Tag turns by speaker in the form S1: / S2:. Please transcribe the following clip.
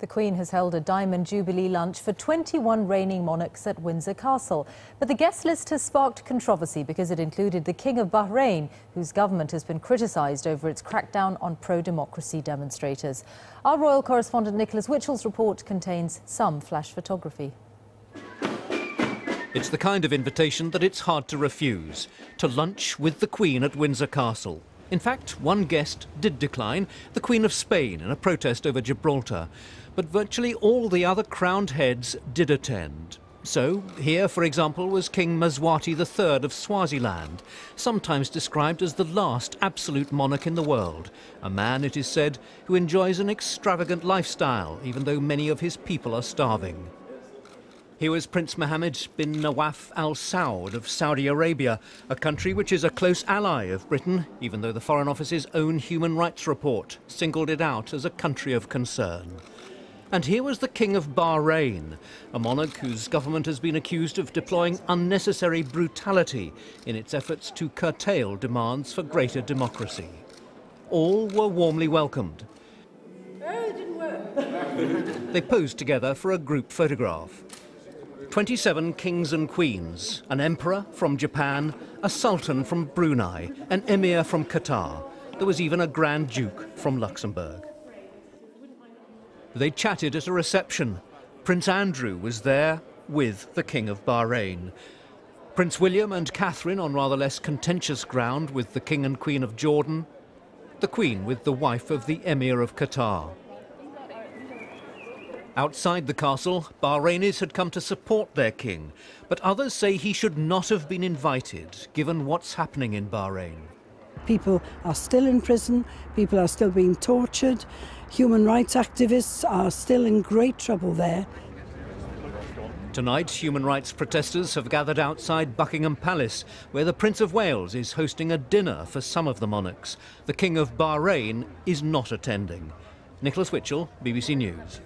S1: The Queen has held a Diamond Jubilee lunch for 21 reigning monarchs at Windsor Castle. But the guest list has sparked controversy because it included the King of Bahrain, whose government has been criticised over its crackdown on pro-democracy demonstrators. Our royal correspondent Nicholas Witchell's report contains some flash photography.
S2: It's the kind of invitation that it's hard to refuse, to lunch with the Queen at Windsor Castle. In fact, one guest did decline, the Queen of Spain, in a protest over Gibraltar. But virtually all the other crowned heads did attend. So, here, for example, was King Mswati III of Swaziland, sometimes described as the last absolute monarch in the world, a man, it is said, who enjoys an extravagant lifestyle, even though many of his people are starving. Here was Prince Mohammed bin Nawaf Al Saud of Saudi Arabia, a country which is a close ally of Britain, even though the Foreign Office's own human rights report singled it out as a country of concern. And here was the King of Bahrain, a monarch whose government has been accused of deploying unnecessary brutality in its efforts to curtail demands for greater democracy. All were warmly welcomed.
S3: It didn't work.
S2: They posed together for a group photograph. 27 kings and queens, an emperor from Japan, a sultan from Brunei, an emir from Qatar. There was even a Grand Duke from Luxembourg. They chatted at a reception. Prince Andrew was there with the King of Bahrain. Prince William and Catherine on rather less contentious ground with the King and Queen of Jordan. The Queen with the wife of the Emir of Qatar. Outside the castle, Bahrainis had come to support their king, but others say he should not have been invited, given what's happening in Bahrain.
S3: People are still in prison, people are still being tortured, human rights activists are still in great trouble there.
S2: Tonight, human rights protesters have gathered outside Buckingham Palace, where the Prince of Wales is hosting a dinner for some of the monarchs. The King of Bahrain is not attending. Nicholas Witchell, BBC News.